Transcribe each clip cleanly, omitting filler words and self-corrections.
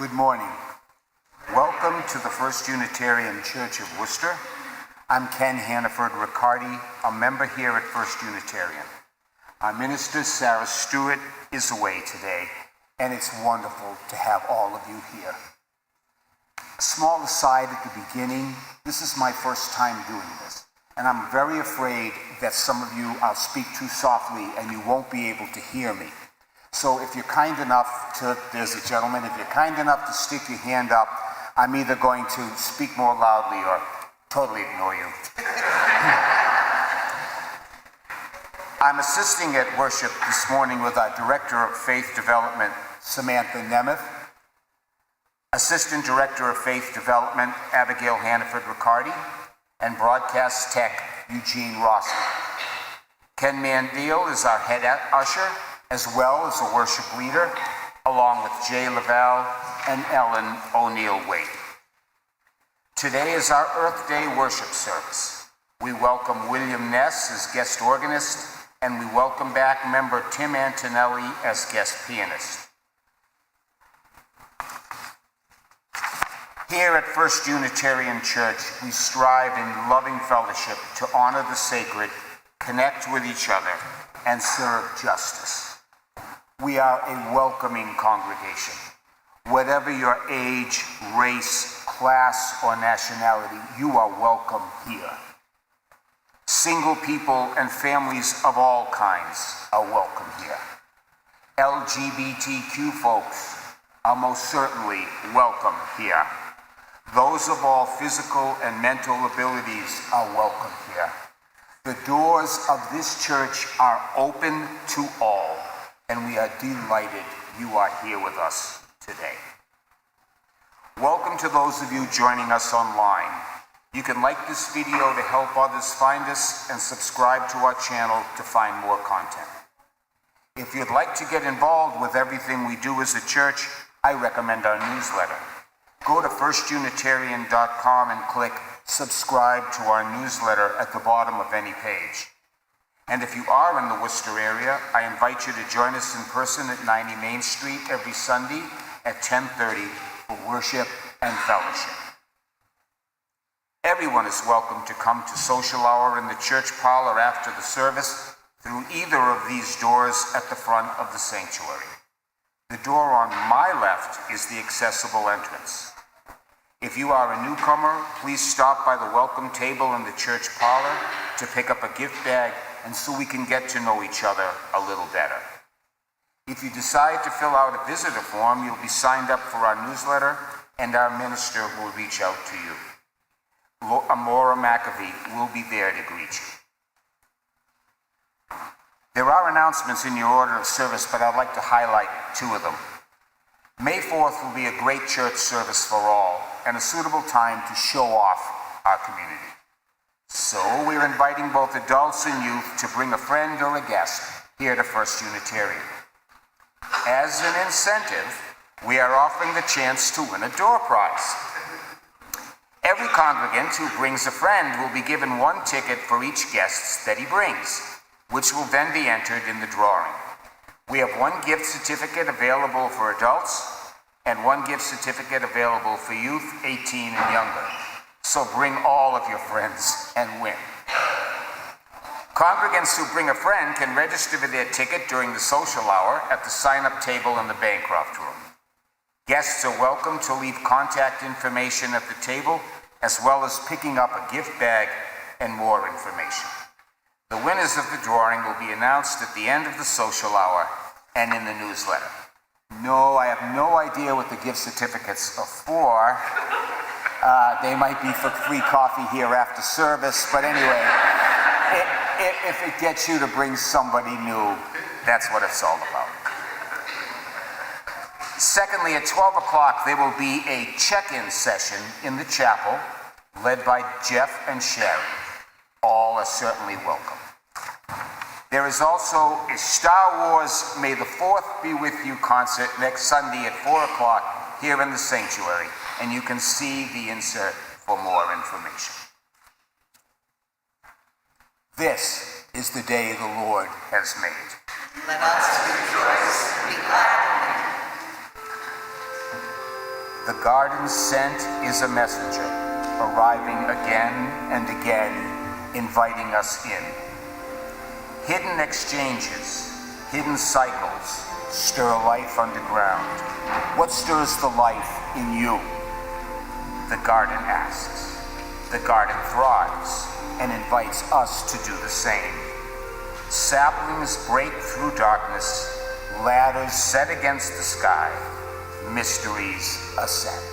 Good morning. Welcome to the First Unitarian Church of Worcester. I'm Ken Hannaford-Ricardi, a member here at First Unitarian. Our minister, Sarah Stewart, is away today, and it's wonderful to have all of you here. A small aside at the beginning, this is my first time doing this, and I'm very afraid that some of you I'll speak too softly and you won't be able to hear me. So if you're kind enough to, there's a gentleman, if you're kind enough to stick your hand up, I'm either going to speak more loudly or totally ignore you. I'm assisting at worship this morning with our Director of Faith Development, Samantha Nemeth, Assistant Director of Faith Development, Abigail Hannaford-Ricardi, and Broadcast Tech, Eugene Rossi. Ken Mandiel is our head usher, as well as a worship leader, along with Jay Lavelle and Ellen O'Neill-Waite. Today is our Earth Day worship service. We welcome William Ness as guest organist, and we welcome back member Tim Antonelli as guest pianist. Here at First Unitarian Church, we strive in loving fellowship to honor the sacred, connect with each other, and serve justice. We are a welcoming congregation. Whatever your age, race, class, or nationality, you are welcome here. Single people and families of all kinds are welcome here. LGBTQ folks are most certainly welcome here. Those of all physical and mental abilities are welcome here. The doors of this church are open to all, and we are delighted you are here with us today. Welcome to those of you joining us online. You can like this video to help others find us and subscribe to our channel to find more content. If you'd like to get involved with everything we do as a church, I recommend our newsletter. Go to firstunitarian.com and click subscribe to our newsletter at the bottom of any page. And if you are in the Worcester area, I invite you to join us in person at 90 Main Street every Sunday at 10:30 for worship and fellowship. Everyone is welcome to come to social hour in the church parlor after the service through either of these doors at the front of the sanctuary. The door on my left is the accessible entrance. If you are a newcomer, please stop by the welcome table in the church parlor to pick up a gift bag and so we can get to know each other a little better. If you decide to fill out a visitor form, you'll be signed up for our newsletter and our minister will reach out to you. Amora McAvee will be there to greet you. There are announcements in your order of service, but I'd like to highlight two of them. May 4th will be a great church service for all and a suitable time to show off our community. So we're inviting both adults and youth to bring a friend or a guest here to First Unitarian. As an incentive, we are offering the chance to win a door prize. Every congregant who brings a friend will be given one ticket for each guest that he brings, which will then be entered in the drawing. We have one gift certificate available for adults and one gift certificate available for youth 18 and younger. So bring all of your friends and win. Congregants who bring a friend can register for their ticket during the social hour at the sign-up table in the Bancroft room. Guests are welcome to leave contact information at the table, as well as picking up a gift bag and more information. The winners of the drawing will be announced at the end of the social hour and in the newsletter. No, I have no idea what the gift certificates are for. They might be for free coffee here after service, but anyway, if it gets you to bring somebody new, that's what it's all about. Secondly, at 12 o'clock, there will be a check-in session in the chapel led by Jeff and Sherry. All are certainly welcome. There is also a Star Wars May the 4th Be With You concert next Sunday at 4 o'clock here in the sanctuary, and you can see the insert for more information. This is the day the Lord has made. Let us rejoice and be glad in it. The garden's scent is a messenger, arriving again and again, inviting us in. Hidden exchanges, hidden cycles stir life underground. What stirs the life in you? The garden asks. The garden thrives and invites us to do the same. Saplings break through darkness, ladders set against the sky, mysteries ascend.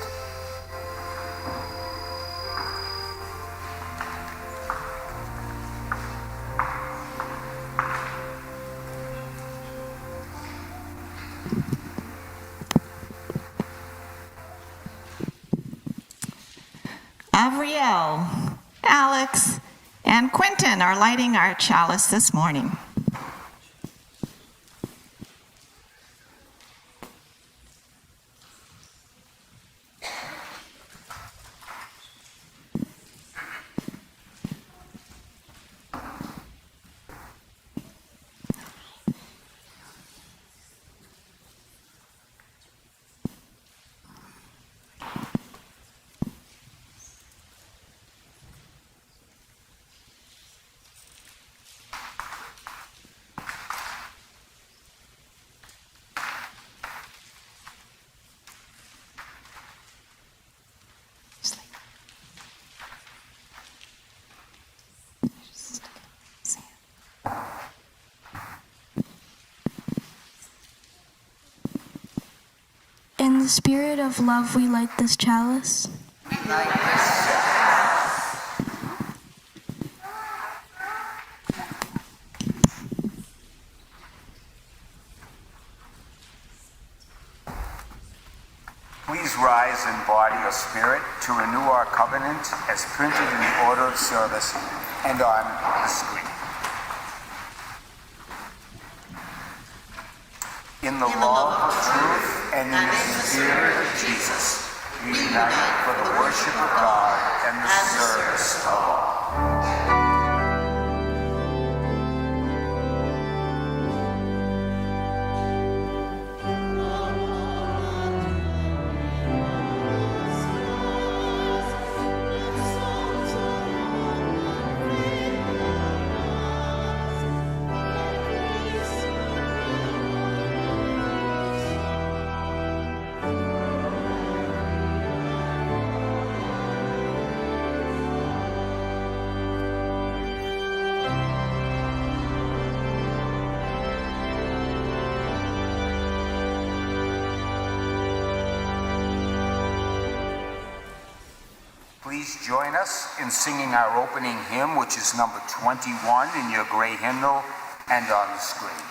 Avriel, Alex, and Quentin are lighting our chalice this morning. In the spirit of love, we light this chalice. Please rise in body or spirit to renew our covenant as printed in the order of service and on the screen. In the love of truth and in the spirit of Jesus, we unite for the worship of God and the service of all. Please join us in singing our opening hymn, which is number 21 in your gray hymnal and on the screen.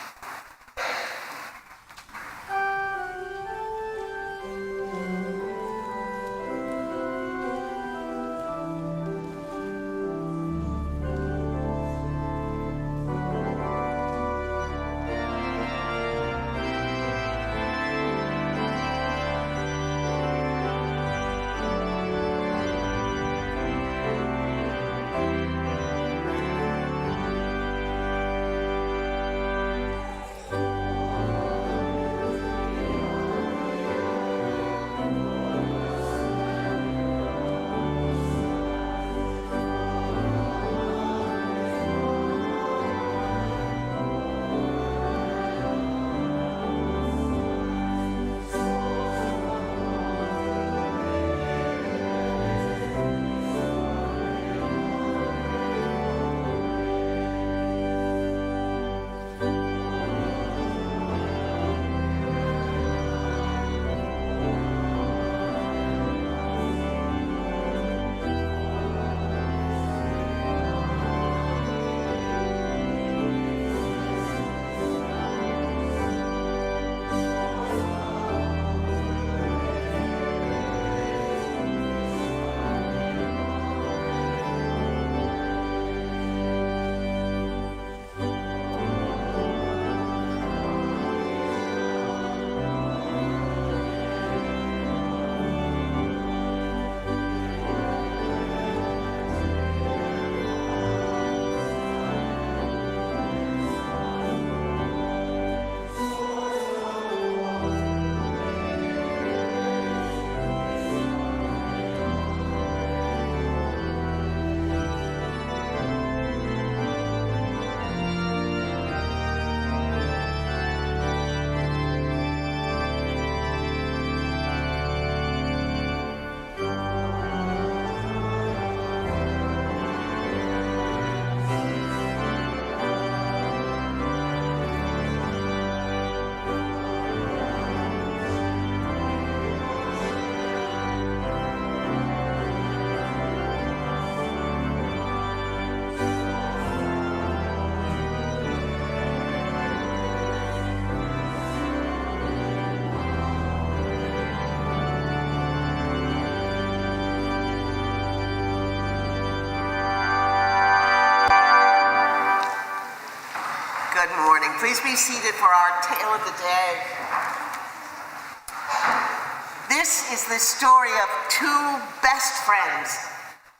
Please be seated for our tale of the day. This is the story of two best friends,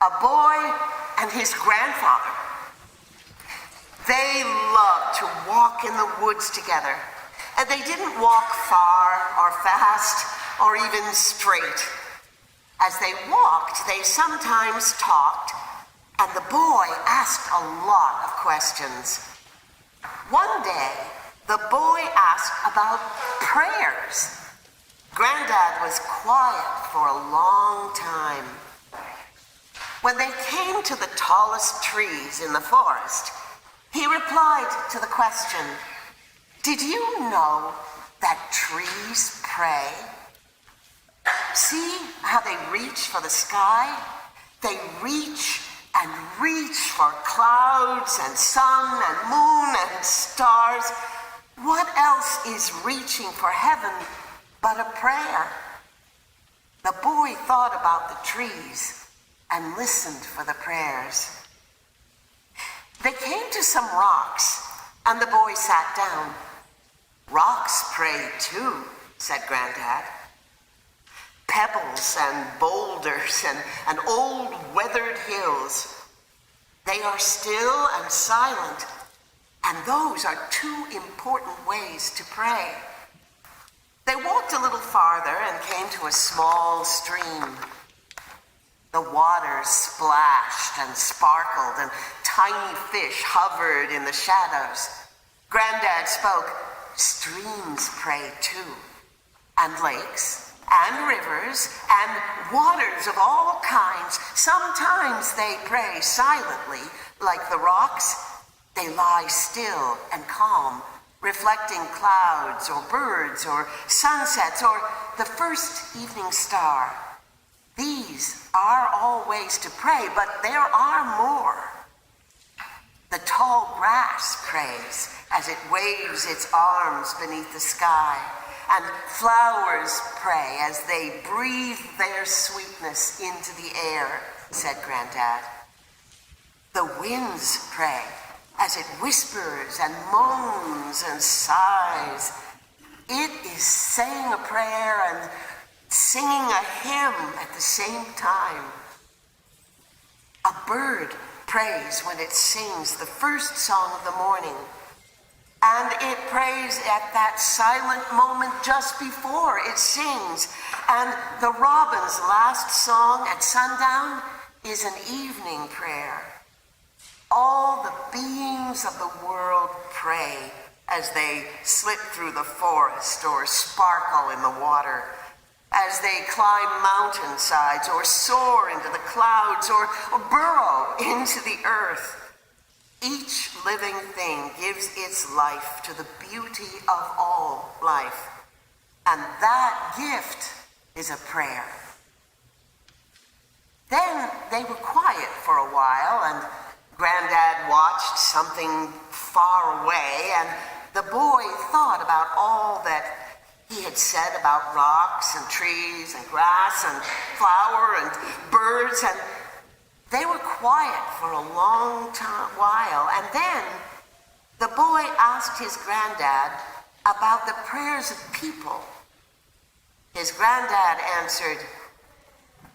a boy and his grandfather. They loved to walk in the woods together, and they didn't walk far or fast or even straight. As they walked, they sometimes talked, and the boy asked a lot of questions. One day, the boy asked about prayers. Granddad was quiet for a long time. When they came to the tallest trees in the forest, he replied to the question, "Did you know that trees pray? See how they reach for the sky? They reach and reach for clouds and sun and moon and stars. What else is reaching for heaven but a prayer?" The boy thought about the trees and listened for the prayers. They came to some rocks, and the boy sat down. "Rocks pray too," said Granddad. "Pebbles and boulders and old weathered hills. They are still and silent, and those are two important ways to pray." They walked a little farther and came to a small stream. The water splashed and sparkled, and tiny fish hovered in the shadows. Granddad spoke, "Streams pray too, and lakes, and rivers, and waters of all kinds. Sometimes they pray silently, like the rocks. They lie still and calm, reflecting clouds or birds or sunsets or the first evening star. These are all ways to pray, but there are more. The tall grass prays as it waves its arms beneath the sky, and flowers pray as they breathe their sweetness into the air," said Granddad. "The winds pray as it whispers and moans and sighs. It is saying a prayer and singing a hymn at the same time. A bird prays when it sings the first song of the morning, and it prays at that silent moment just before it sings. And the robin's last song at sundown is an evening prayer. All the beings of the world pray as they slip through the forest or sparkle in the water, as they climb mountainsides or soar into the clouds or burrow into the earth. Each living thing gives its life to the beauty of all life, and that gift is a prayer." Then they were quiet for a while, and Granddad watched something far away, and the boy thought about all that he had said about rocks and trees and grass and flower and birds, and they were quiet for a long while. And then the boy asked his granddad about the prayers of people. His granddad answered,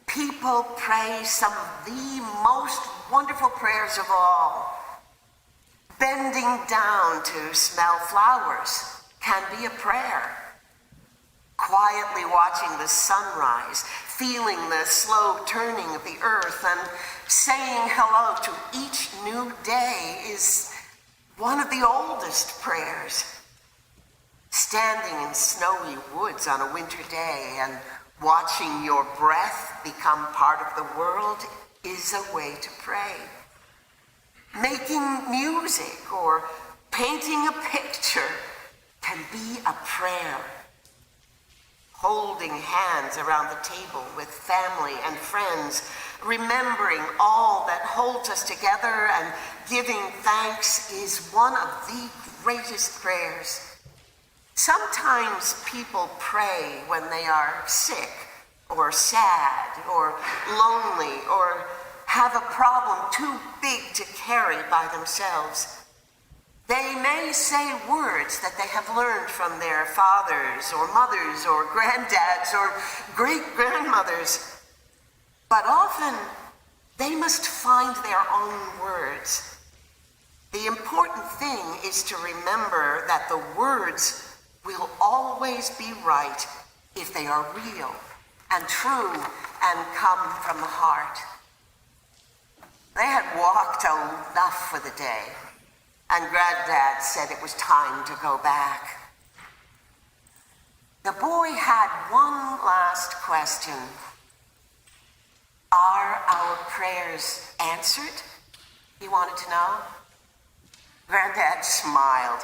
"People pray some of the most wonderful prayers of all. Bending down to smell flowers can be a prayer. Quietly watching the sunrise, feeling the slow turning of the earth, and saying hello to each new day is one of the oldest prayers. Standing in snowy woods on a winter day and watching your breath become part of the world is a way to pray. Making music or painting a picture can be a prayer. Holding hands around the table with family and friends, remembering all that holds us together and giving thanks is one of the greatest prayers. Sometimes people pray when they are sick or sad or lonely or have a problem too big to carry by themselves. They may say words that they have learned from their fathers or mothers or granddads or great-grandmothers, but often they must find their own words. The important thing is to remember that the words will always be right if they are real and true and come from the heart. They had walked enough for the day, and Granddad said it was time to go back. The boy had one last question. Are our prayers answered? He wanted to know. Granddad smiled.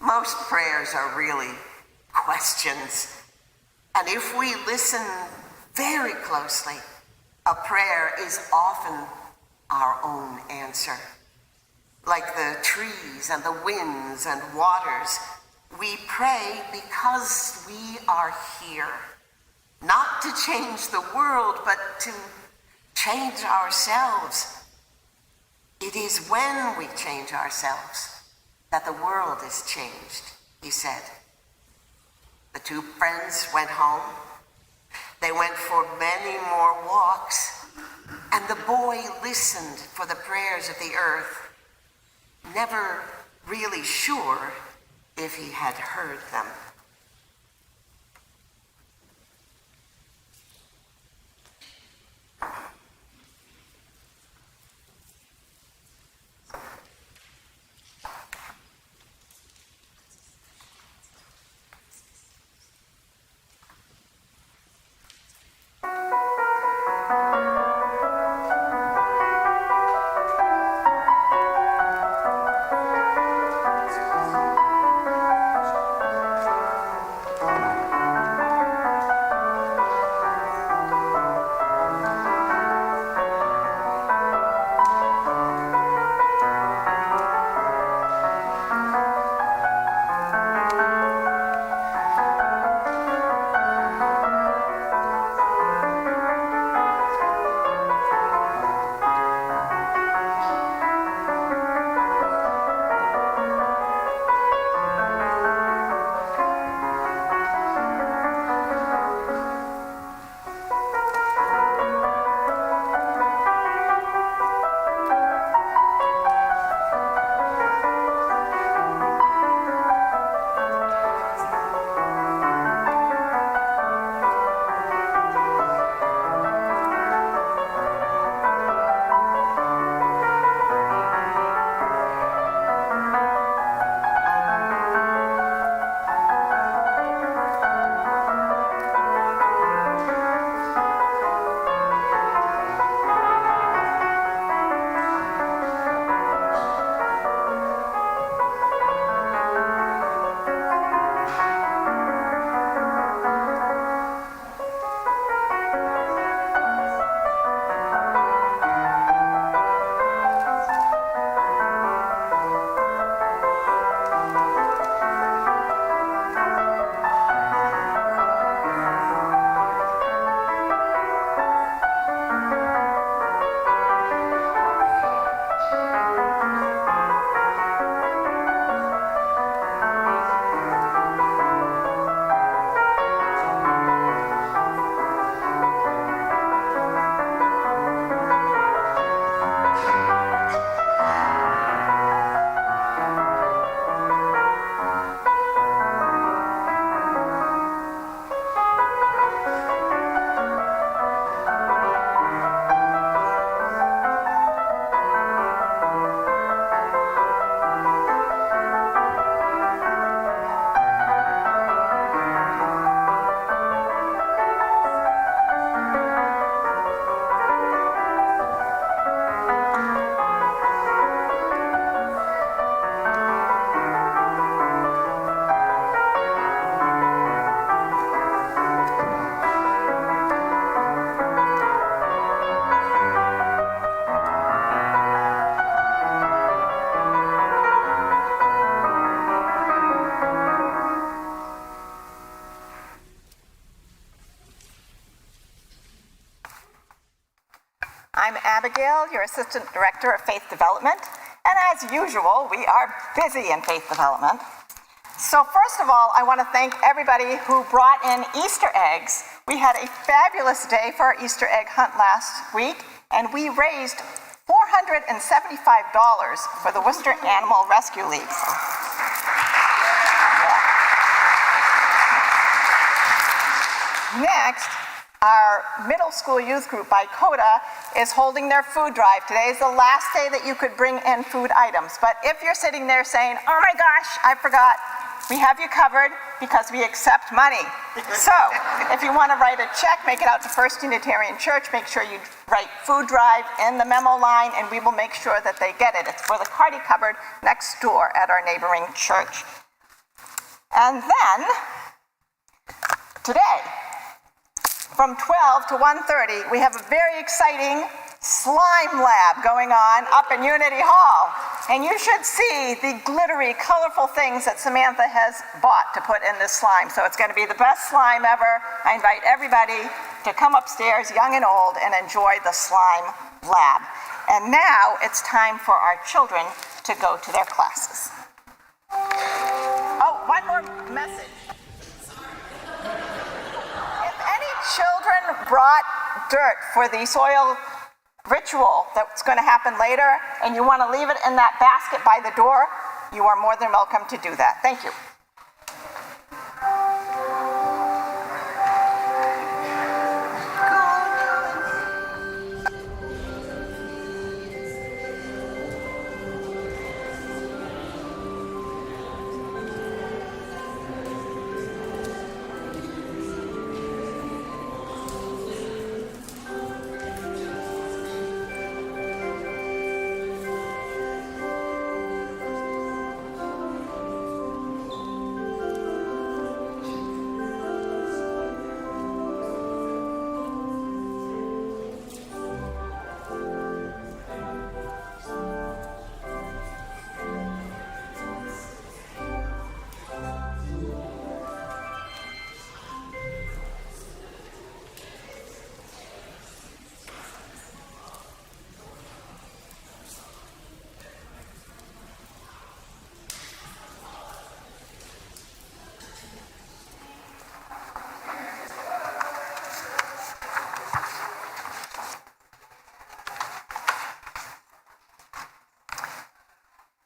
Most prayers are really questions. And if we listen very closely, a prayer is often our own answer. Like the trees and the winds and waters, we pray because we are here. Not to change the world, but to change ourselves. It is when we change ourselves that the world is changed, he said. The two friends went home. They went for many more walks, and the boy listened for the prayers of the earth, never really sure if he had heard them. I'm Abigail, your Assistant Director of Faith Development, And as usual, we are busy in faith development. So first of all, I want to thank everybody who brought in Easter eggs. We had a fabulous day for our Easter egg hunt last week, and we raised $475 for the Worcester Animal Rescue League. Next, our middle school youth group by CODA is holding their food drive. Today is the last day that you could bring in food items. But if you're sitting there saying, oh my gosh, I forgot, we have you covered because we accept money. So if you want to write a check, make it out to First Unitarian Church, make sure you write food drive in the memo line, and we will make sure that they get it. It's for the Cardi cupboard next door at our neighboring church. And then, today, from 12 to 1:30, we have a very exciting slime lab going on up in Unity Hall. And you should see the glittery, colorful things that Samantha has bought to put in this slime. So it's going to be the best slime ever. I invite everybody to come upstairs, young and old, and enjoy the slime lab. And now it's time for our children to go to their classes. Oh, one more message. Children brought dirt for the soil ritual that's going to happen later, and you want to leave it in that basket by the door, you are more than welcome to do that. Thank you.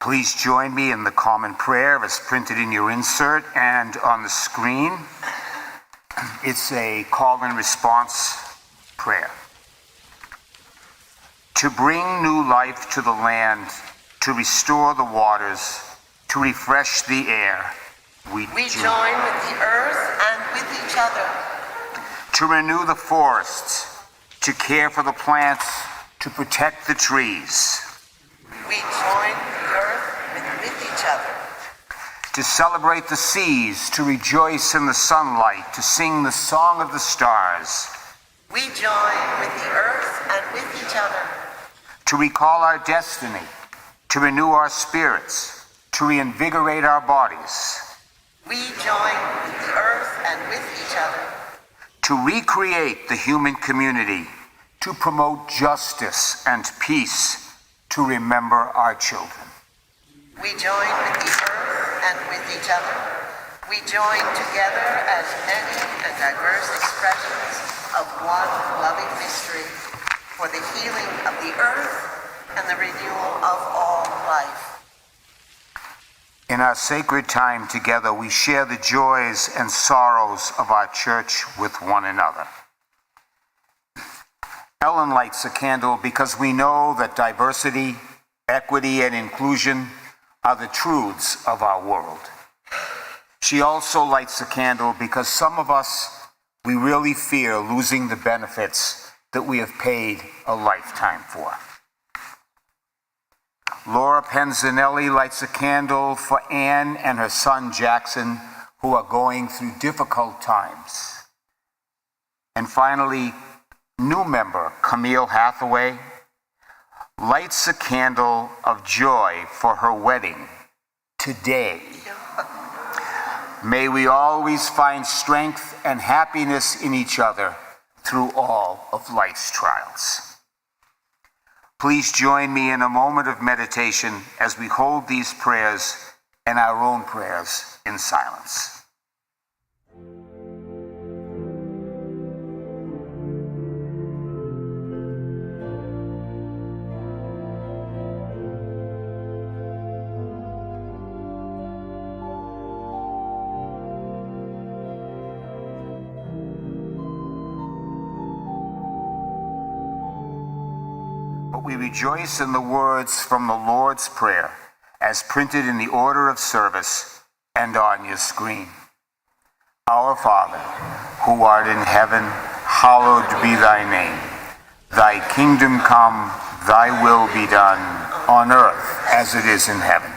Please join me in the common prayer as printed in your insert and on the screen. It's a call and response prayer. To bring new life to the land, to restore the waters, to refresh the air, we join with the earth and with each other. To renew the forests, to care for the plants, to protect the trees. We join the earth with each other. To celebrate the seas, to rejoice in the sunlight, to sing the song of the stars. We join with the earth and with each other. To recall our destiny, to renew our spirits, to reinvigorate our bodies. We join with the earth and with each other. To recreate the human community, to promote justice and peace, to remember our children. We join with the earth and with each other. We join together as many and diverse expressions of one loving mystery for the healing of the earth and the renewal of all life. In our sacred time together, we share the joys and sorrows of our church with one another. Ellen lights a candle because we know that diversity, equity, and inclusion are the truths of our world. She also lights a candle because some of us, we really fear losing the benefits that we have paid a lifetime for. Laura Penzanelli lights a candle for Anne and her son Jackson, who are going through difficult times. And finally, new member Camille Hathaway lights a candle of joy for her wedding today. May we always find strength and happiness in each other through all of life's trials. Please join me in a moment of meditation as we hold these prayers and our own prayers in silence. But we rejoice in the words from the Lord's Prayer, as printed in the order of service and on your screen. Our Father, who art in heaven, hallowed be thy name. Thy kingdom come, thy will be done, on earth as it is in heaven.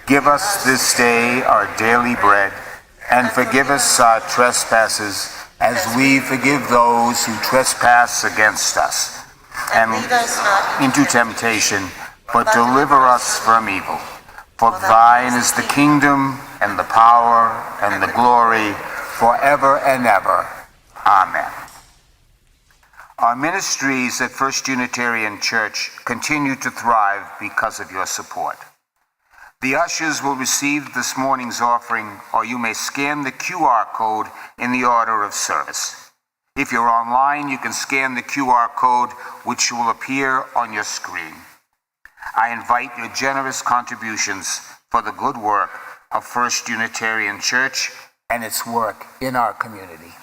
Give us this day our daily bread, and forgive us our trespasses, as we forgive those who trespass against us. And lead us not into temptation, but deliver us from evil. For thine is the kingdom, and the power, and the glory, forever and ever. Amen. Our ministries at First Unitarian Church continue to thrive because of your support. The ushers will receive this morning's offering, or you may scan the QR code in the order of service. If you're online, you can scan the QR code, which will appear on your screen. I invite your generous contributions for the good work of First Unitarian Church and its work in our community.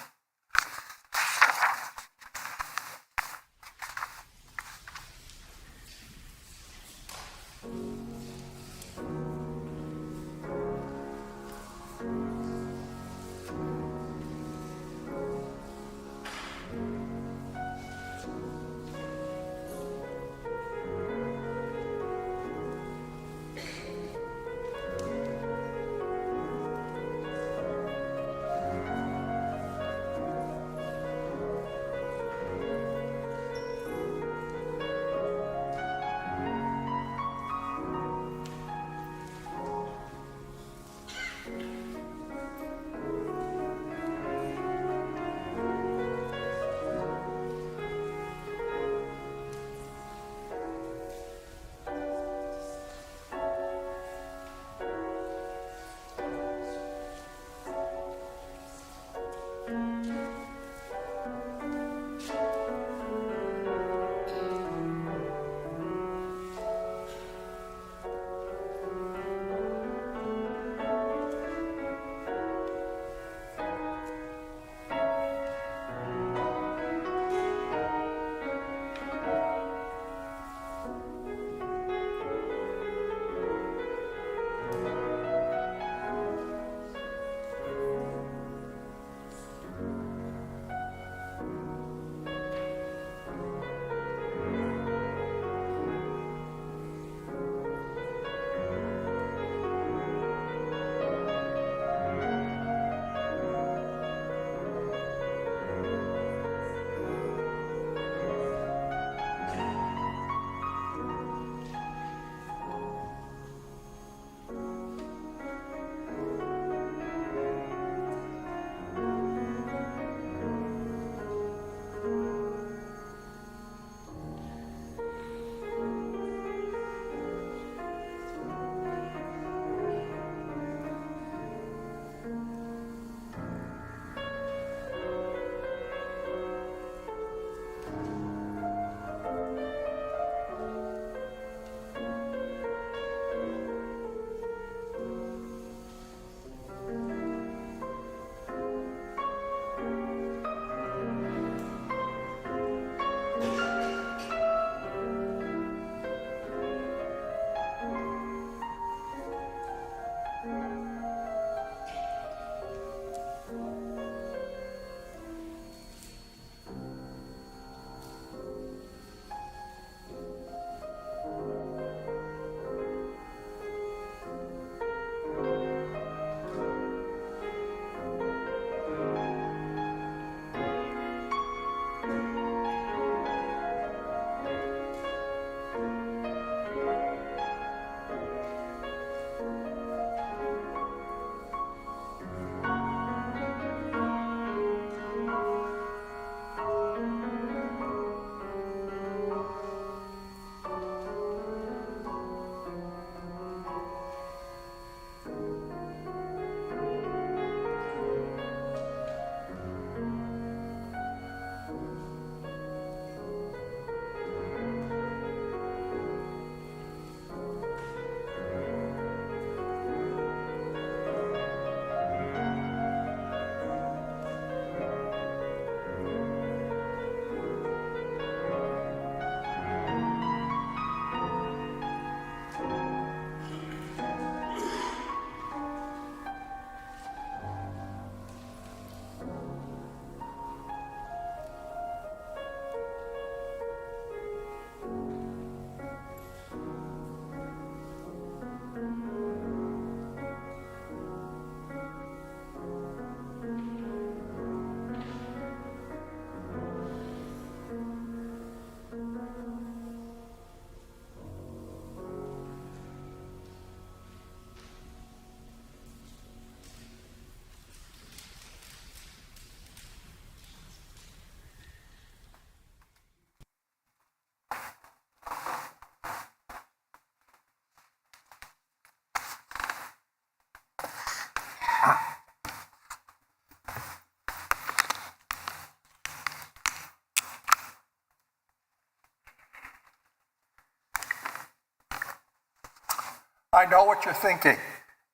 I know what you're thinking.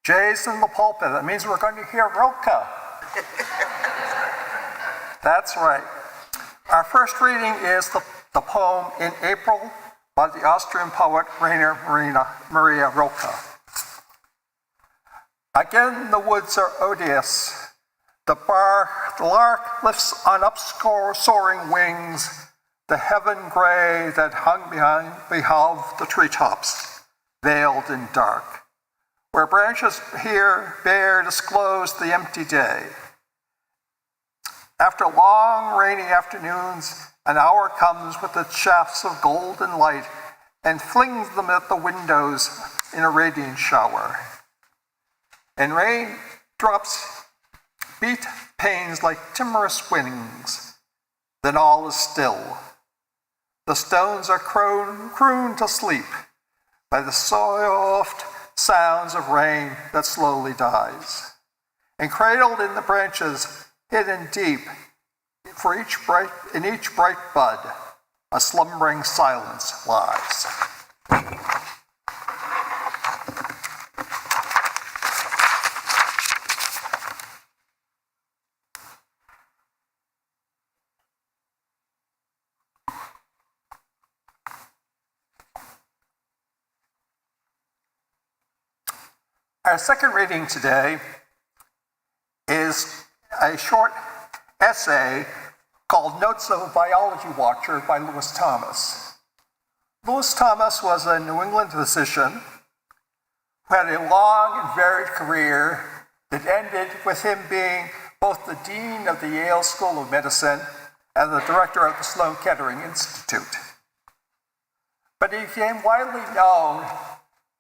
Jay's in the pulpit. That means we're going to hear Rilke. That's right. Our first reading is the poem In April by the Austrian poet Rainer Maria Rilke. Again the woods are odious. The lark lifts on up-soaring wings the heaven gray that hung behind the treetops, veiled in dark, where branches here bare disclose the empty day. After long rainy afternoons, an hour comes with its shafts of golden light and flings them at the windows in a radiant shower. And rain drops beat panes like timorous wings. Then all is still. The stones are crooned to sleep by the soft sounds of rain that slowly dies. And cradled in the branches, hidden deep, in each bright bud, a slumbering silence lies. Our second reading today is a short essay called Notes of a Biology Watcher by Lewis Thomas. Lewis Thomas was a New England physician who had a long and varied career that ended with him being both the dean of the Yale School of Medicine and the director of the Sloan Kettering Institute. But he became widely known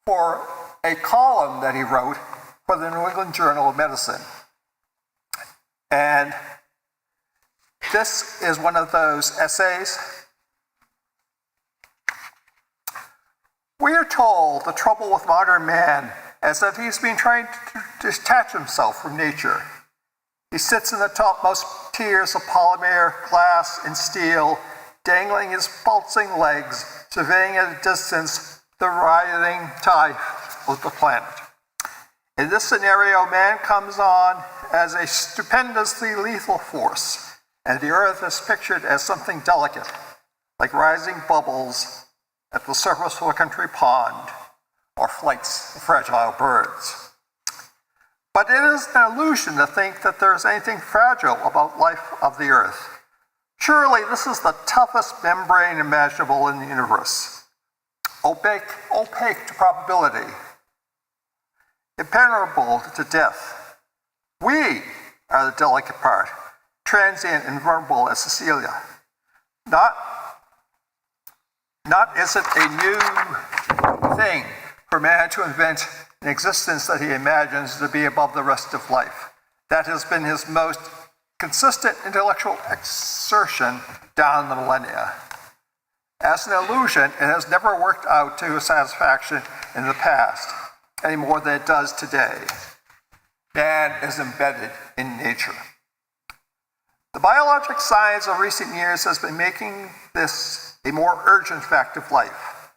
for a column that he wrote for the New England Journal of Medicine. And this is one of those essays. We are told the trouble with modern man is that he's been trying to detach himself from nature. He sits in the topmost tiers of polymer, glass, and steel, dangling his pulsing legs, surveying at a distance the writhing tide of the planet. In this scenario, man comes on as a stupendously lethal force, and the earth is pictured as something delicate, like rising bubbles at the surface of a country pond, or flights of fragile birds. But it is an illusion to think that there is anything fragile about life of the earth. Surely this is the toughest membrane imaginable in the universe, opaque to probability, impenetrable to death. We are the delicate part, transient and vulnerable as Cecilia. Not is it a new thing for man to invent an existence that he imagines to be above the rest of life. That has been his most consistent intellectual exertion down the millennia. As an illusion, it has never worked out to his satisfaction in the past, any more than it does today. Man is embedded in nature. The biologic science of recent years has been making this a more urgent fact of life.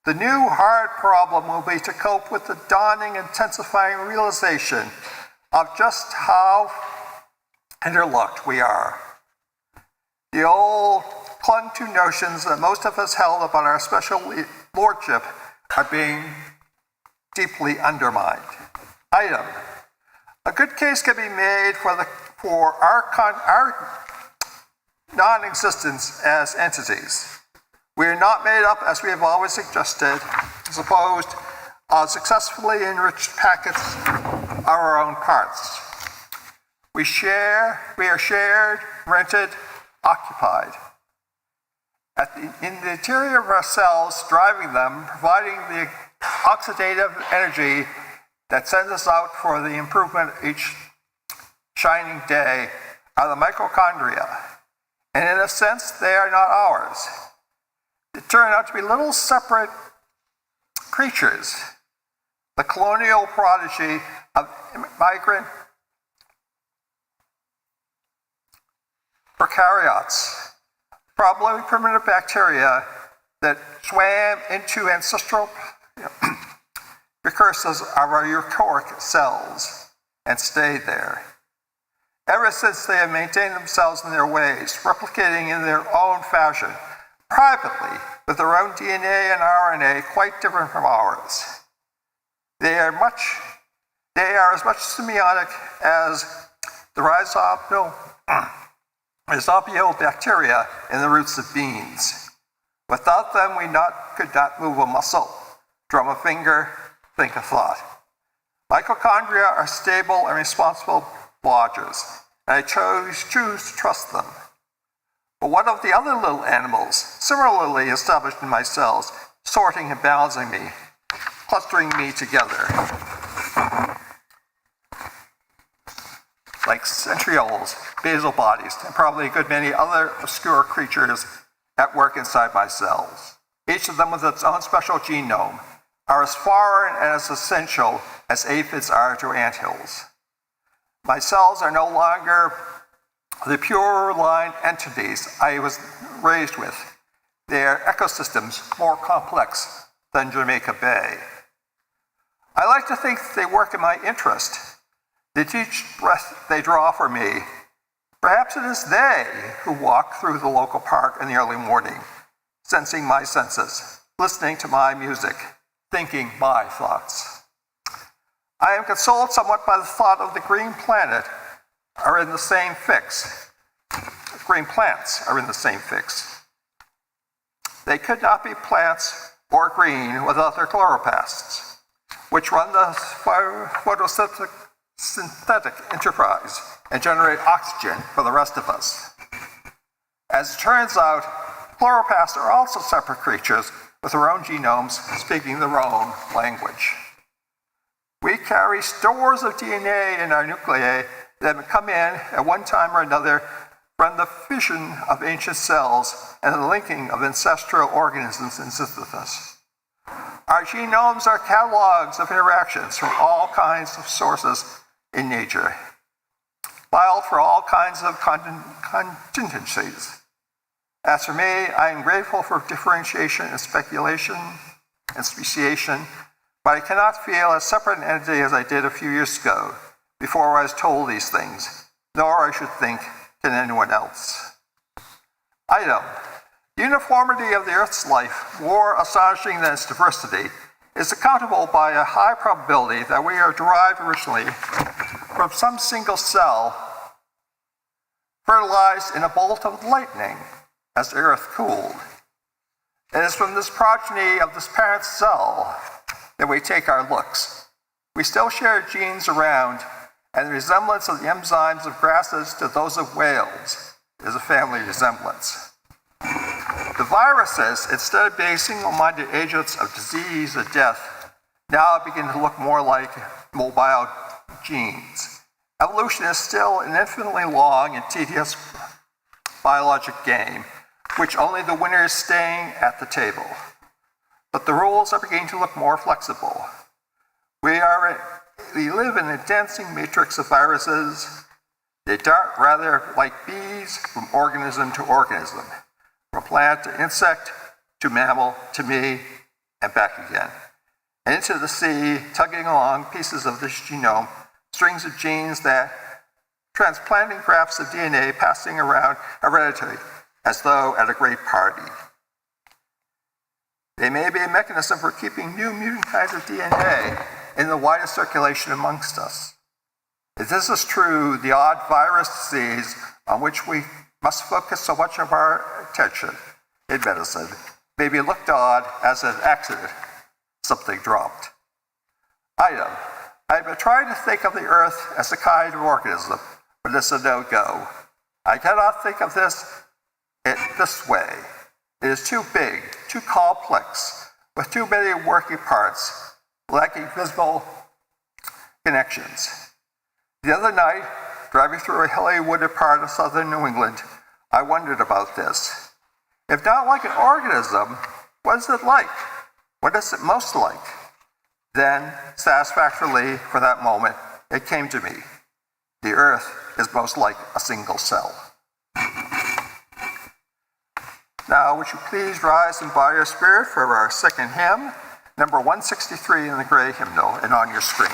The new hard problem will be to cope with the dawning, intensifying realization of just how interlocked we are. The old clung to notions that most of us held about our special lordship are being deeply undermined. Item. A good case can be made for our non-existence as entities. We are not made up, as we have always suggested, supposed successfully enriched packets of our own parts. We are shared, rented, occupied. In the interior of ourselves, driving them, providing the oxidative energy that sends us out for the improvement each shining day, are the mitochondria. And in a sense, they are not ours. They turn out to be little separate creatures, the colonial prodigy of migrant prokaryotes, probably primitive bacteria that swam into ancestral precursors of our eukaryotic cells, and stay there. Ever since they have maintained themselves in their ways, replicating in their own fashion, privately, with their own DNA and RNA quite different from ours. They are as much symbiotic as the rhizobial bacteria in the roots of beans. Without them, we could not move a muscle, drum a finger, think a thought. Mitochondria are stable and responsible lodgers, and I choose to trust them. But what of the other little animals, similarly established in my cells, sorting and balancing me, clustering me together? Like centrioles, basal bodies, and probably a good many other obscure creatures at work inside my cells. Each of them with its own special genome, are as foreign and as essential as aphids are to anthills. My cells are no longer the pure line entities I was raised with. They are ecosystems more complex than Jamaica Bay. I like to think they work in my interest. They teach breath they draw for me. Perhaps it is they who walk through the local park in the early morning, sensing my senses, listening to my music, thinking my thoughts. I am consoled somewhat by the thought of the green planet are in the same fix. Green plants are in the same fix. They could not be plants or green without their chloroplasts, which run the photosynthetic enterprise and generate oxygen for the rest of us. As it turns out, chloroplasts are also separate creatures with their own genomes speaking their own language. We carry stores of DNA in our nuclei that have come in at one time or another from the fission of ancient cells and the linking of ancestral organisms in synthesis. Our genomes are catalogs of interactions from all kinds of sources in nature, filed for all kinds of contingencies. As for me, I am grateful for differentiation and speculation and speciation, but I cannot feel as separate an entity as I did a few years ago, before I was told these things, nor, I should think, can anyone else. Item: uniformity of the Earth's life, more astonishing than its diversity, is accountable by a high probability that we are derived originally from some single cell fertilized in a bolt of lightning as the Earth cooled. It is from this progeny of this parent cell that we take our looks. We still share genes around, and the resemblance of the enzymes of grasses to those of whales is a family resemblance. The viruses, instead of being single-minded agents of disease or death, now begin to look more like mobile genes. Evolution is still an infinitely long and tedious biologic game, which only the winners staying at the table. But the rules are beginning to look more flexible. We live in a dancing matrix of viruses. They dart rather like bees from organism to organism, from plant to insect to mammal to me and back again, and into the sea, tugging along pieces of this genome, strings of genes that transplanting grafts of DNA passing around hereditary as though at a great party. They may be a mechanism for keeping new mutant kinds of DNA in the widest circulation amongst us. If this is true, the odd virus disease on which we must focus so much of our attention in medicine may be looked on as an accident, something dropped. Item: I've been trying to think of the Earth as a kind of organism, but it's a no-go. I cannot think of it this way. It is too big, too complex, with too many working parts, lacking visible connections. The other night, driving through a hilly wooded part of southern New England, I wondered about this. If not like an organism, what is it like? What is it most like? Then, satisfactorily for that moment, it came to me. The Earth is most like a single cell. Now, would you please rise and bow your spirit for our second hymn, number 163 in the gray hymnal and on your screen.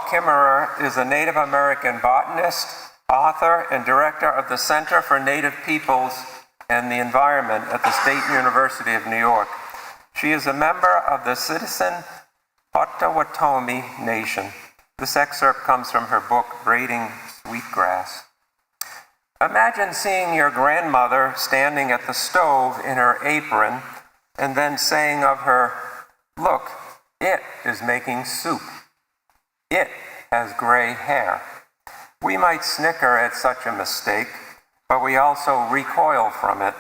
Kimmerer is a Native American botanist, author, and director of the Center for Native Peoples and the Environment at the State University of New York. She is a member of the citizen Potawatomi Nation. This excerpt comes from her book, Braiding Sweetgrass. Imagine seeing your grandmother standing at the stove in her apron and then saying of her, "Look, it is making soup. It has gray hair." We might snicker at such a mistake, but we also recoil from it.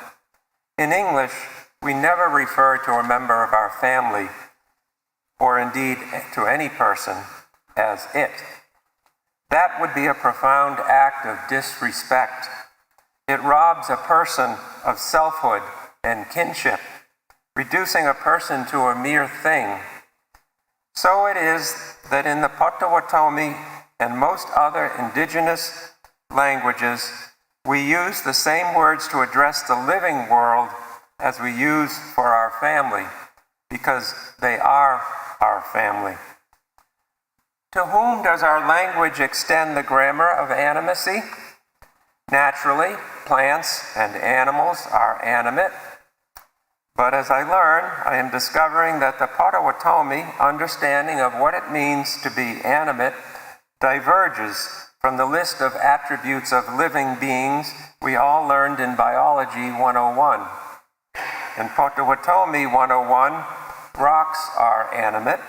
In English, we never refer to a member of our family, or indeed to any person, as it. That would be a profound act of disrespect. It robs a person of selfhood and kinship, reducing a person to a mere thing. So it is that in the Potawatomi and most other indigenous languages, we use the same words to address the living world as we use for our family, because they are our family. To whom does our language extend the grammar of animacy? Naturally, plants and animals are animate. But as I learn, I am discovering that the Potawatomi understanding of what it means to be animate diverges from the list of attributes of living beings we all learned in Biology 101. In Potawatomi 101, rocks are animate,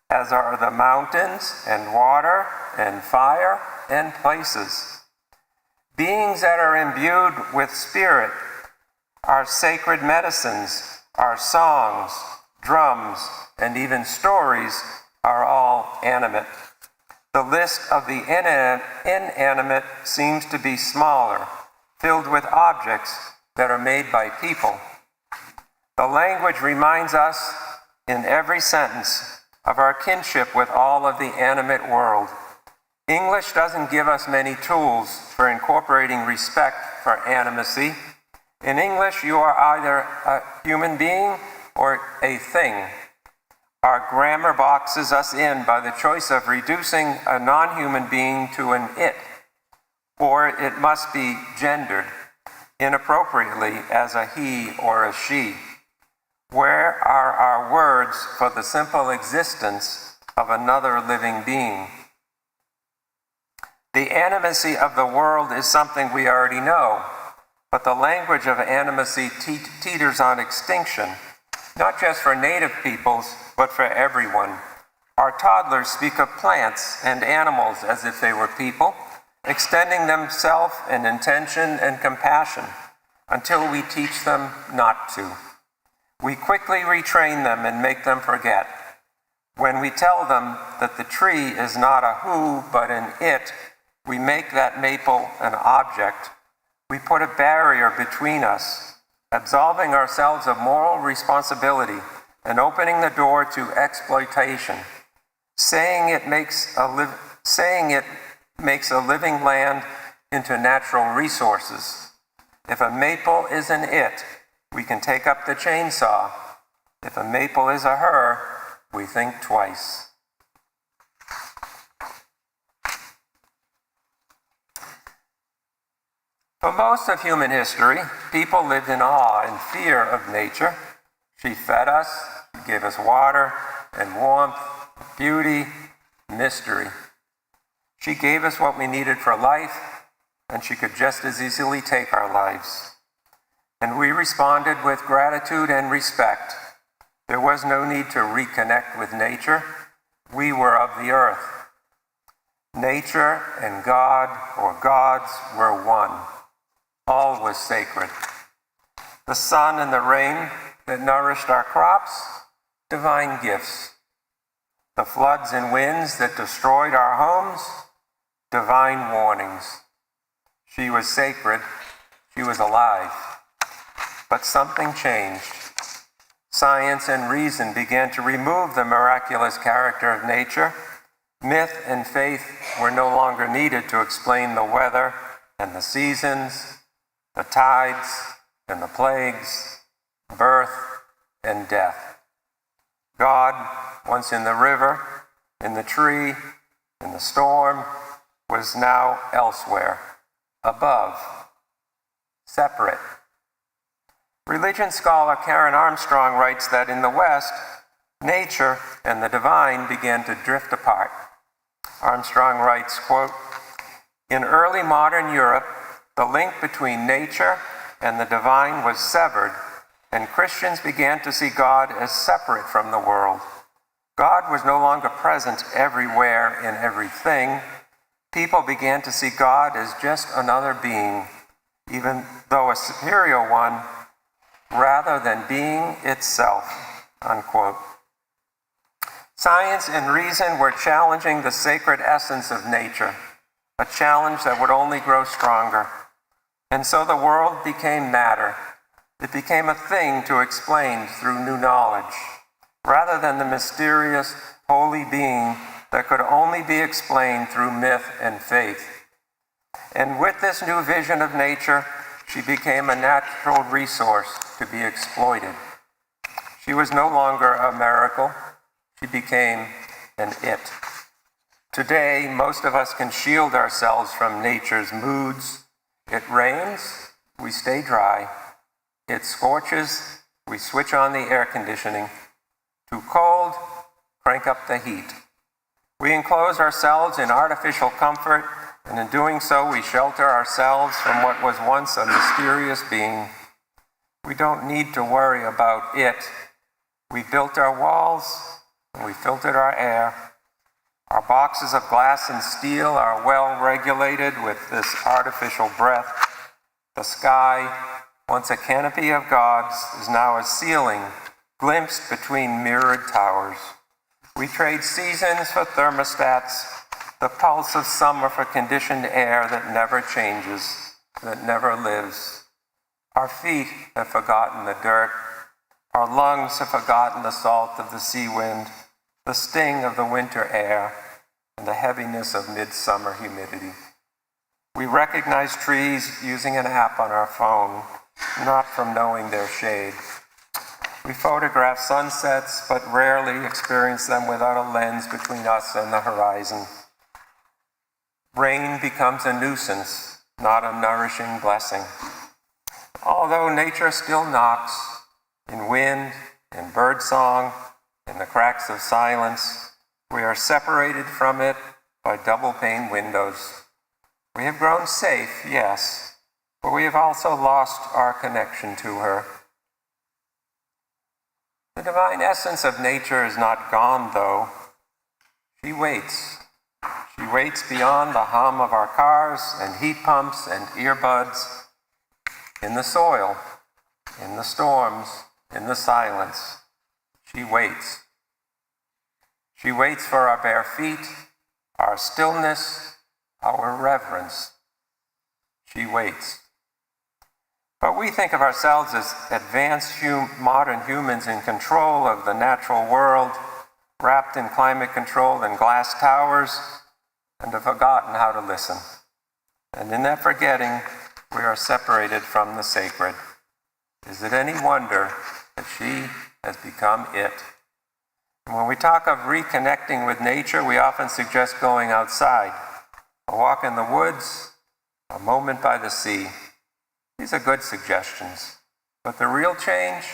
as are the mountains and water and fire and places. Beings that are imbued with spirit are sacred medicines. Our songs, drums, and even stories are all animate. The list of the inanimate seems to be smaller, filled with objects that are made by people. The language reminds us in every sentence of our kinship with all of the animate world. English doesn't give us many tools for incorporating respect for animacy. In English, you are either a human being or a thing. Our grammar boxes us in by the choice of reducing a non-human being to an it, or it must be gendered inappropriately as a he or a she. Where are our words for the simple existence of another living being? The animacy of the world is something we already know, but the language of animacy teeters on extinction, not just for native peoples, but for everyone. Our toddlers speak of plants and animals as if they were people, extending themselves in intention and compassion until we teach them not to. We quickly retrain them and make them forget. When we tell them that the tree is not a who, but an it, we make that maple an object. We put a barrier between us, absolving ourselves of moral responsibility and opening the door to exploitation, saying it makes a living land into natural resources. If a maple is an it, we can take up the chainsaw. If a maple is a her, we think twice. For most of human history, people lived in awe and fear of nature. She fed us, gave us water and warmth, beauty, mystery. She gave us what we needed for life, and she could just as easily take our lives. And we responded with gratitude and respect. There was no need to reconnect with nature. We were of the earth. Nature and God, or gods, were one. All was sacred. The sun and the rain that nourished our crops, divine gifts. The floods and winds that destroyed our homes, divine warnings. She was sacred. She was alive. But something changed. Science and reason began to remove the miraculous character of nature. Myth and faith were no longer needed to explain the weather and the seasons, the tides and the plagues, birth and death. God, once in the river, in the tree, in the storm, was now elsewhere, above, separate. Religion scholar Karen Armstrong writes that in the West, nature and the divine began to drift apart. Armstrong writes, quote, "In early modern Europe, the link between nature and the divine was severed, and Christians began to see God as separate from the world. God was no longer present everywhere in everything. People began to see God as just another being, even though a superior one, rather than being itself," unquote. Science and reason were challenging the sacred essence of nature, a challenge that would only grow stronger. And so the world became matter. It became a thing to explain through new knowledge, rather than the mysterious, holy being that could only be explained through myth and faith. And with this new vision of nature, she became a natural resource to be exploited. She was no longer a miracle. She became an it. Today, most of us can shield ourselves from nature's moods. It rains, we stay dry. It scorches, we switch on the air conditioning. Too cold, crank up the heat. We enclose ourselves in artificial comfort, and in doing so, we shelter ourselves from what was once a mysterious being. We don't need to worry about it. We built our walls, and we filtered our air. Our boxes of glass and steel are well regulated with this artificial breath. The sky, once a canopy of gods, is now a ceiling glimpsed between mirrored towers. We trade seasons for thermostats, the pulse of summer for conditioned air that never changes, that never lives. Our feet have forgotten the dirt. Our lungs have forgotten the salt of the sea wind, the sting of the winter air, and the heaviness of midsummer humidity. We recognize trees using an app on our phone, not from knowing their shade. We photograph sunsets, but rarely experience them without a lens between us and the horizon. Rain becomes a nuisance, not a nourishing blessing. Although nature still knocks in wind, in birdsong, in the cracks of silence, we are separated from it by double-pane windows. We have grown safe, yes, but we have also lost our connection to her. The divine essence of nature is not gone, though. She waits. She waits beyond the hum of our cars and heat pumps and earbuds, in the soil, in the storms, in the silence. She waits. She waits for our bare feet, our stillness, our reverence. She waits. But we think of ourselves as advanced modern humans in control of the natural world, wrapped in climate control and glass towers, and have forgotten how to listen. And in that forgetting, we are separated from the sacred. Is it any wonder that she has become it? And when we talk of reconnecting with nature, we often suggest going outside, a walk in the woods, a moment by the sea. These are good suggestions, but the real change,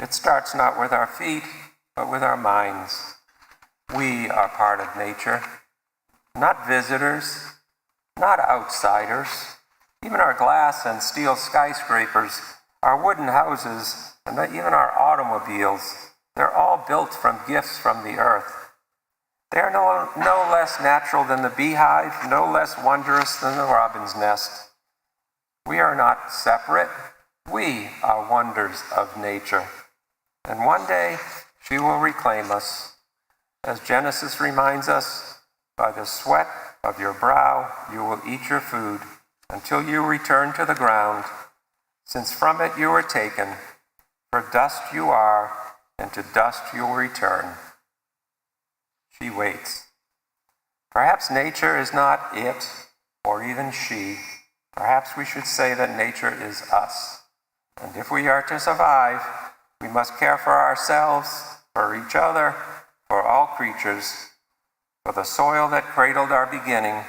it starts not with our feet, but with our minds. We are part of nature, not visitors, not outsiders. Even our glass and steel skyscrapers, our wooden houses, and even our automobiles, they're all built from gifts from the earth. They are no less natural than the beehive, no less wondrous than the robin's nest. We are not separate. We are wonders of nature. And one day, she will reclaim us. As Genesis reminds us, by the sweat of your brow, you will eat your food until you return to the ground, since from it you were taken. For dust you are, and to dust you will return. She waits. Perhaps nature is not it, or even she. Perhaps we should say that nature is us. And if we are to survive, we must care for ourselves, for each other, for all creatures, for the soil that cradled our beginning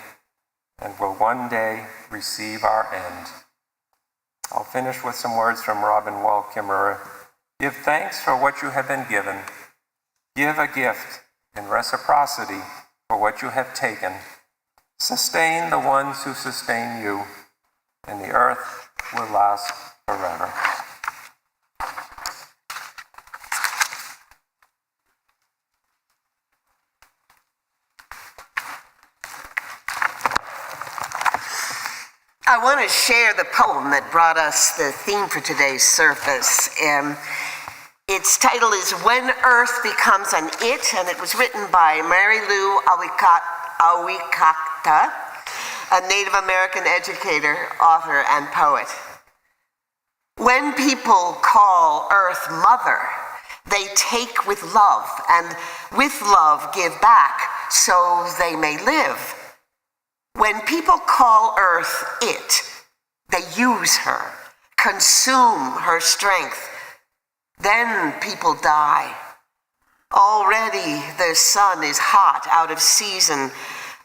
and will one day receive our end. I'll finish with some words from Robin Wall Kimmerer. Give thanks for what you have been given. Give a gift in reciprocity for what you have taken. Sustain the ones who sustain you, and the earth will last forever. I want to share the poem that brought us the theme for today's service. Its title is When Earth Becomes an It, and it was written by Mary Lou Awikakta, a Native American educator, author, and poet. When people call Earth Mother, they take with love, and with love give back, so they may live. When people call Earth it, they use her, consume her strength. Then people die. Already the sun is hot, out of season.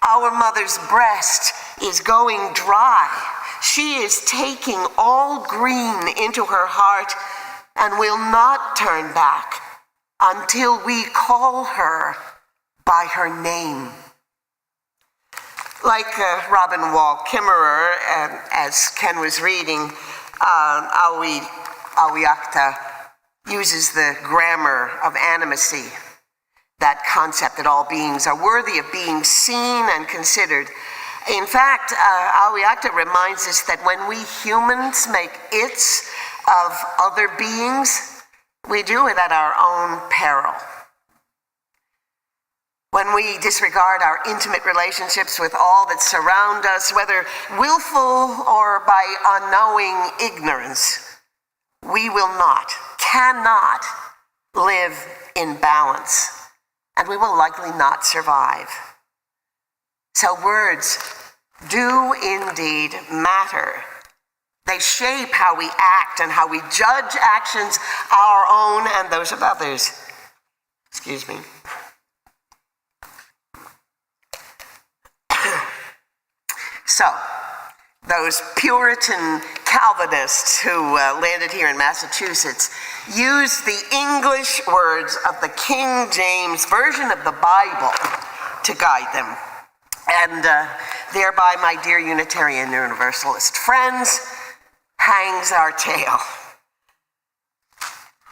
Our mother's breast is going dry. She is taking all green into her heart and will not turn back until we call her by her name. Like Robin Wall Kimmerer, as Ken was reading, Awiyakta uses the grammar of animacy, that concept that all beings are worthy of being seen and considered. In fact, Awiyakta reminds us that when we humans make its of other beings, we do it at our own peril. When we disregard our intimate relationships with all that surround us, whether willful or by unknowing ignorance, we will not, cannot live in balance, and we will likely not survive. So words do indeed matter, They shape how we act and how we judge actions, our own and those of others. Excuse me. So, those Puritan Calvinists who landed here in Massachusetts used the English words of the King James Version of the Bible to guide them. And thereby, my dear Unitarian Universalist friends, hangs our tale.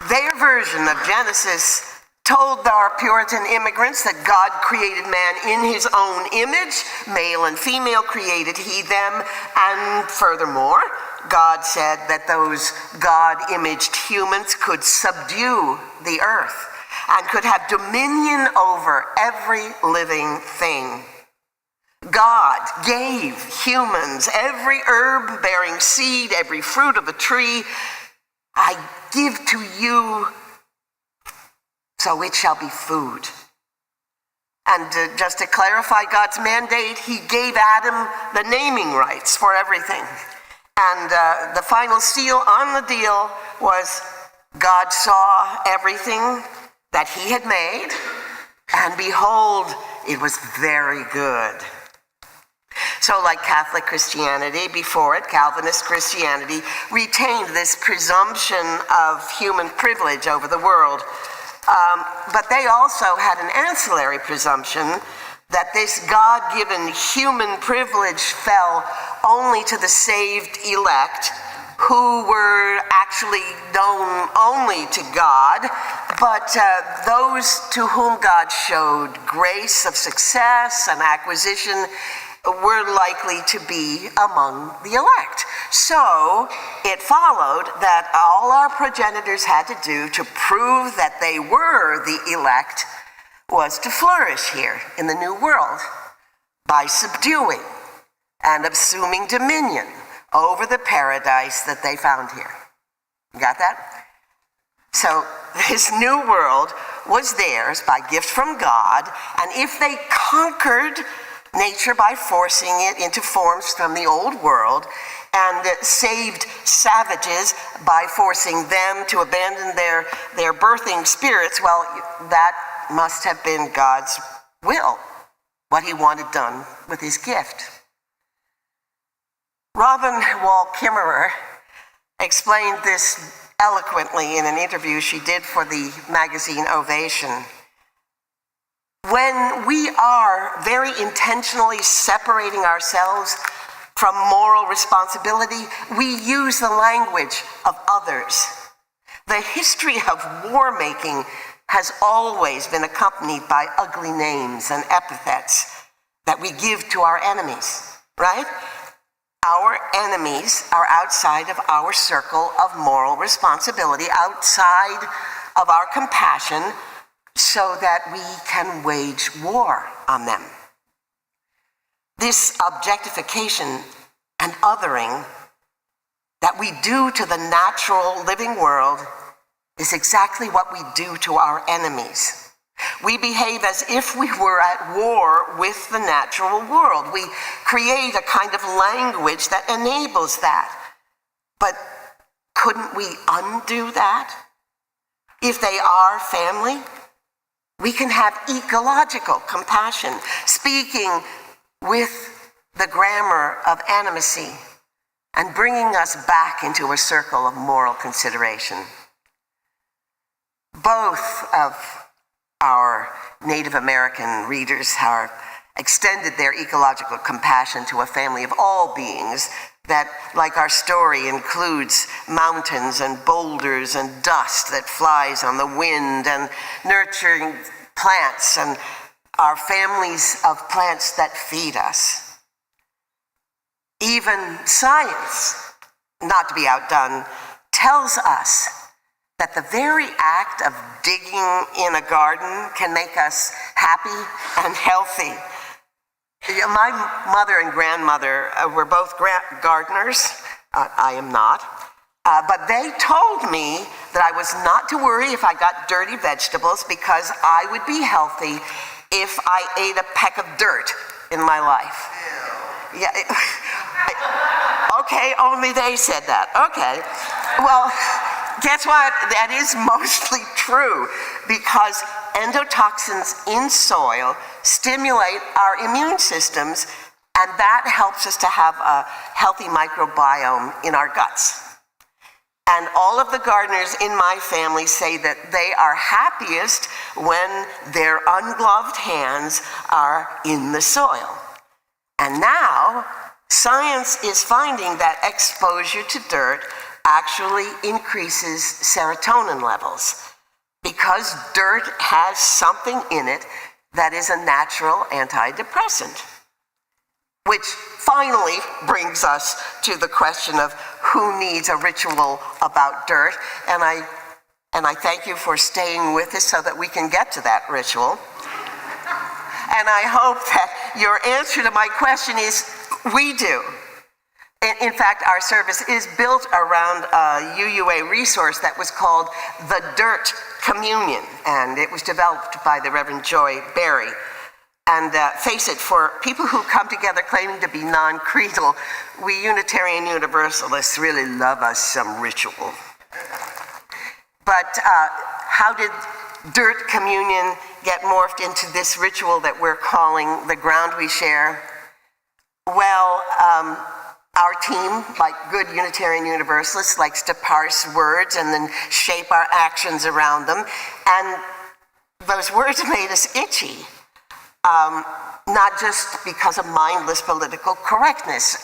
Their version of Genesis told our Puritan immigrants that God created man in his own image, male and female created he them, and furthermore, God said that those God-imaged humans could subdue the earth and could have dominion over every living thing. God gave humans every herb bearing seed, every fruit of a tree. I give to you, so it shall be food. And just to clarify God's mandate, he gave Adam the naming rights for everything. And the final seal on the deal was God saw everything that he had made, and behold, it was very good. So like Catholic Christianity before it, Calvinist Christianity retained this presumption of human privilege over the world. But they also had an ancillary presumption that this God-given human privilege fell only to the saved elect, who were actually known only to God, but those to whom God showed grace of success and acquisition were likely to be among the elect. So it followed that all our progenitors had to do to prove that they were the elect was to flourish here in the New World by subduing and assuming dominion over the paradise that they found here. You got that? So this new world was theirs by gift from God, and if they conquered nature by forcing it into forms from the old world, and saved savages by forcing them to abandon their birthing spirits, well, that must have been God's will, what he wanted done with his gift. Robin Wall Kimmerer explained this eloquently in an interview she did for the magazine Ovation. When we are very intentionally separating ourselves from moral responsibility, we use the language of others. The history of war-making has always been accompanied by ugly names and epithets that we give to our enemies, right? Our enemies are outside of our circle of moral responsibility, outside of our compassion, so that we can wage war on them. This objectification and othering that we do to the natural living world is exactly what we do to our enemies. We behave as if we were at war with the natural world. We create a kind of language that enables that. But couldn't we undo that? If they are family, we can have ecological compassion, speaking with the grammar of animacy and bringing us back into a circle of moral consideration. Both of our Native American readers have extended their ecological compassion to a family of all beings that, like our story, includes mountains and boulders and dust that flies on the wind, and nurturing plants and our families of plants that feed us. Even science, not to be outdone, tells us that the very act of digging in a garden can make us happy and healthy. My mother and grandmother were both gardeners. I am not. But they told me that I was not to worry if I got dirty vegetables because I would be healthy if I ate a peck of dirt in my life. Yeah. Okay, only they said that. Okay. Well, guess what? That is mostly true because endotoxins in soil stimulate our immune systems, and that helps us to have a healthy microbiome in our guts. And all of the gardeners in my family say that they are happiest when their ungloved hands are in the soil. And now, science is finding that exposure to dirt actually increases serotonin levels because dirt has something in it that is a natural antidepressant. Which finally brings us to the question of who needs a ritual about dirt. And I thank you for staying with us so that we can get to that ritual. And I hope that your answer to my question is, we do. In fact, our service is built around a UUA resource that was called the Dirt Communion, and it was developed by the Reverend Joy Berry. And face it, for people who come together claiming to be non-creedal, we Unitarian Universalists really love us some ritual. But how did dirt communion get morphed into this ritual that we're calling the ground we share? Well, our team, like good Unitarian Universalists, likes to parse words and then shape our actions around them. And those words made us itchy. Not just because of mindless political correctness.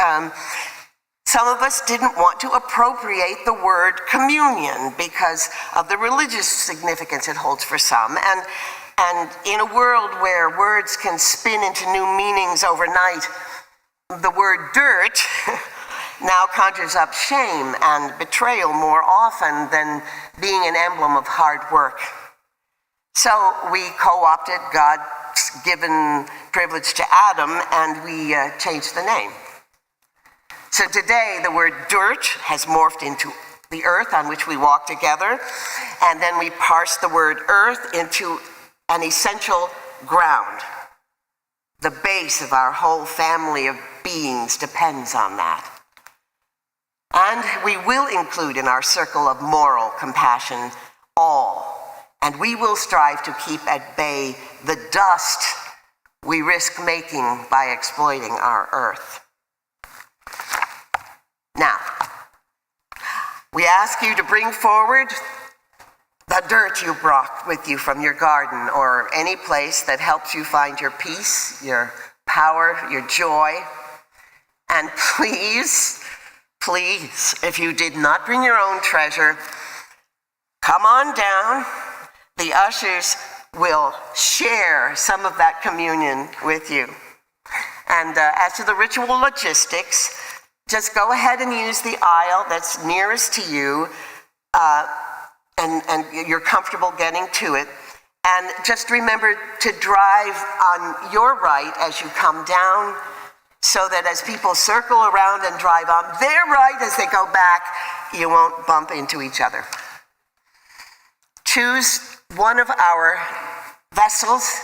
Some of us didn't want to appropriate the word communion because of the religious significance it holds for some. And in a world where words can spin into new meanings overnight, the word dirt now conjures up shame and betrayal more often than being an emblem of hard work. So we co-opted God's given privilege to Adam, and we changed the name. So today, the word dirt has morphed into the earth on which we walk together, and then we parse the word earth into an essential ground. The base of our whole family of beings depends on that. And we will include in our circle of moral compassion all. And we will strive to keep at bay the dust we risk making by exploiting our earth. Now, we ask you to bring forward the dirt you brought with you from your garden or any place that helps you find your peace, your power, your joy. And please, if you did not bring your own treasure, come on down. The ushers will share some of that communion with you. And as to the ritual logistics, just go ahead and use the aisle that's nearest to you, and you're comfortable getting to it. And just remember to drive on your right as you come down, so that as people circle around and drive on their right as they go back, you won't bump into each other. Choose one of our vessels,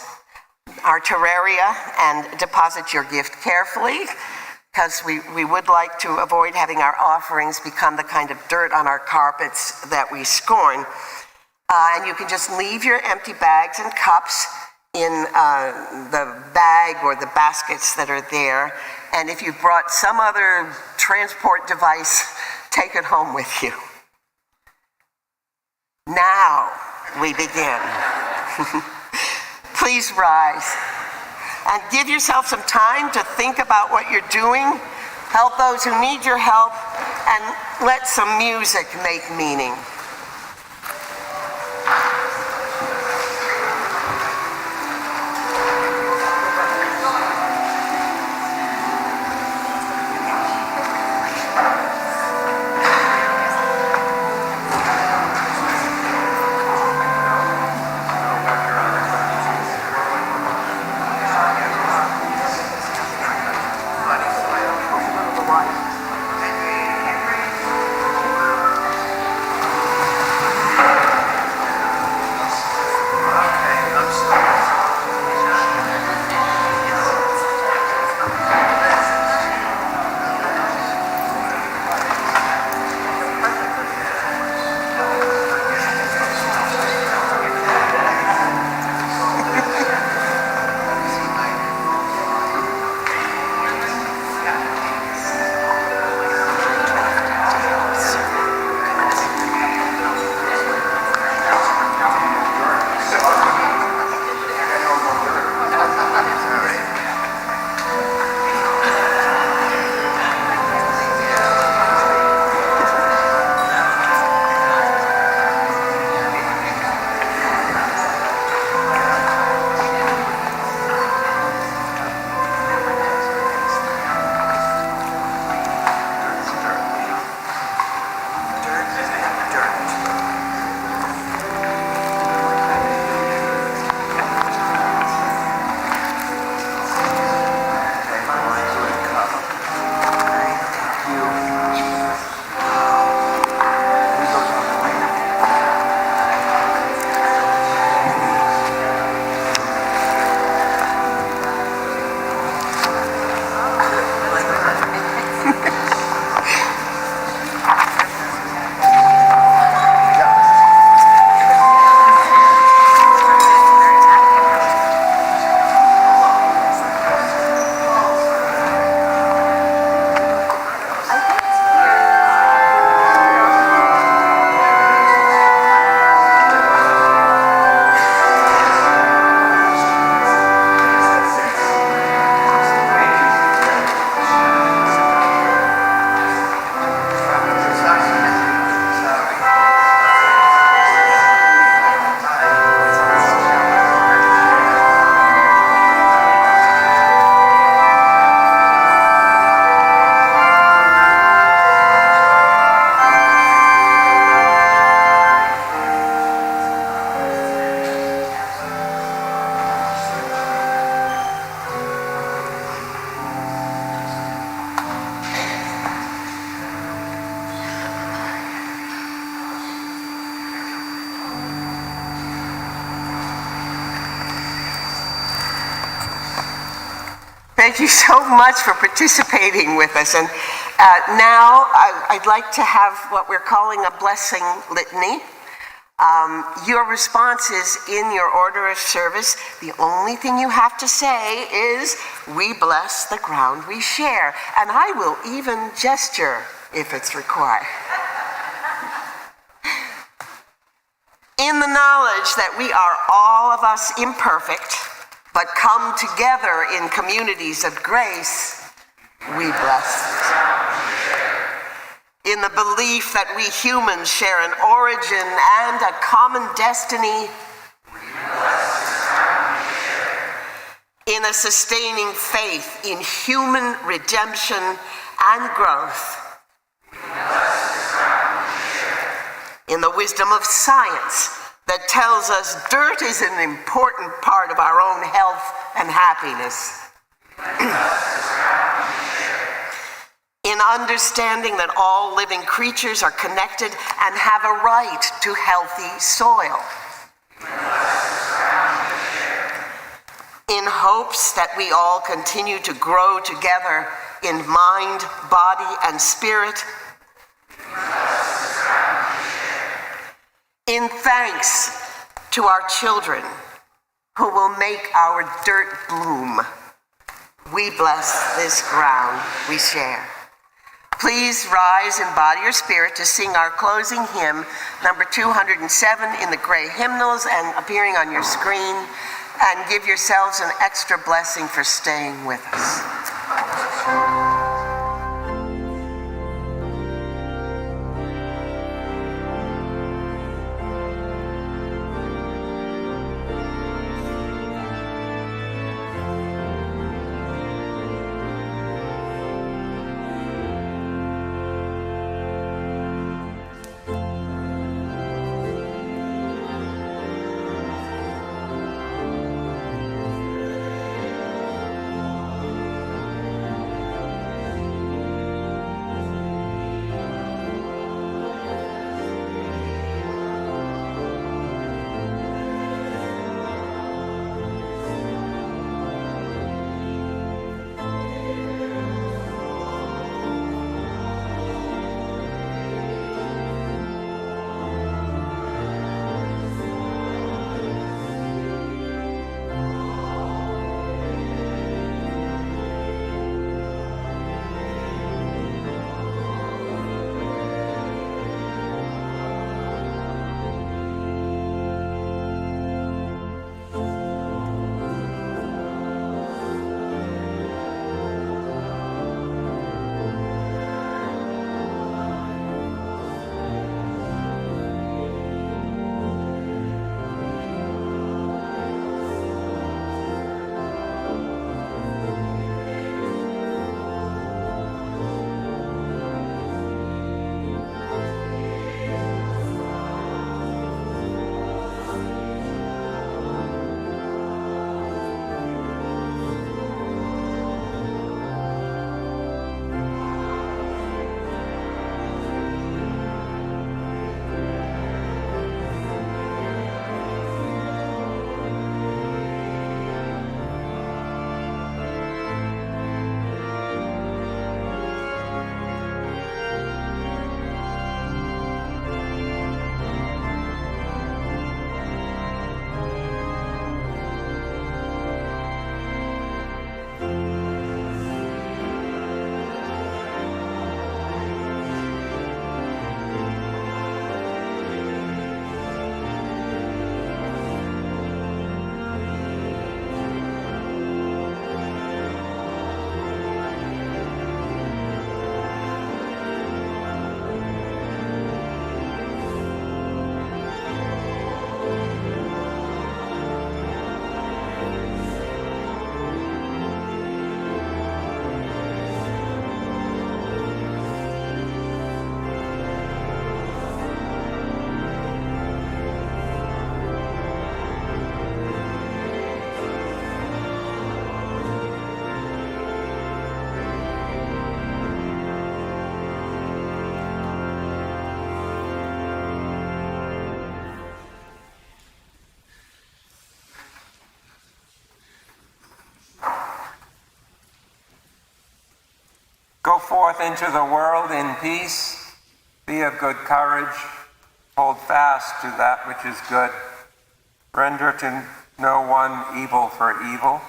our terraria, and deposit your gift carefully, because we would like to avoid having our offerings become the kind of dirt on our carpets that we scorn. And you can just leave your empty bags and cups in the bag or the baskets that are there. And if you've brought some other transport device, take it home with you. Now we begin. Please rise and give yourself some time to think about what you're doing, help those who need your help, and let some music make meaning. Thank you so much for participating with us. And now I'd like to have what we're calling a blessing litany. Your response is in your order of service. The only thing you have to say is, "We bless the ground we share." And I will even gesture if it's required. In the knowledge that we are all of us imperfect, but come together in communities of grace, we bless. In the belief that we humans share an origin and a common destiny, in a sustaining faith in human redemption and growth, in the wisdom of science that tells us dirt is an important part of our own health and happiness. In understanding that all living creatures are connected and have a right to healthy soil. In hopes that we all continue to grow together in mind, body, and spirit. In thanks to our children who will make our dirt bloom, we bless this ground we share. Please rise in body or spirit to sing our closing hymn, number 207 in the gray hymnals and appearing on your screen, and give yourselves an extra blessing for staying with us. Go forth into the world in peace. Be of good courage. Hold fast to that which is good. Render to no one evil for evil.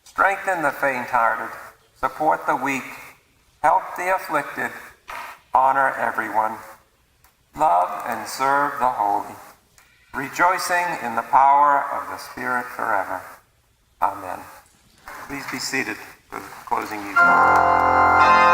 Strengthen the faint-hearted. Support the weak. Help the afflicted. Honor everyone. Love and serve the holy. Rejoicing in the power of the Spirit forever. Amen. Please be seated for the closing music.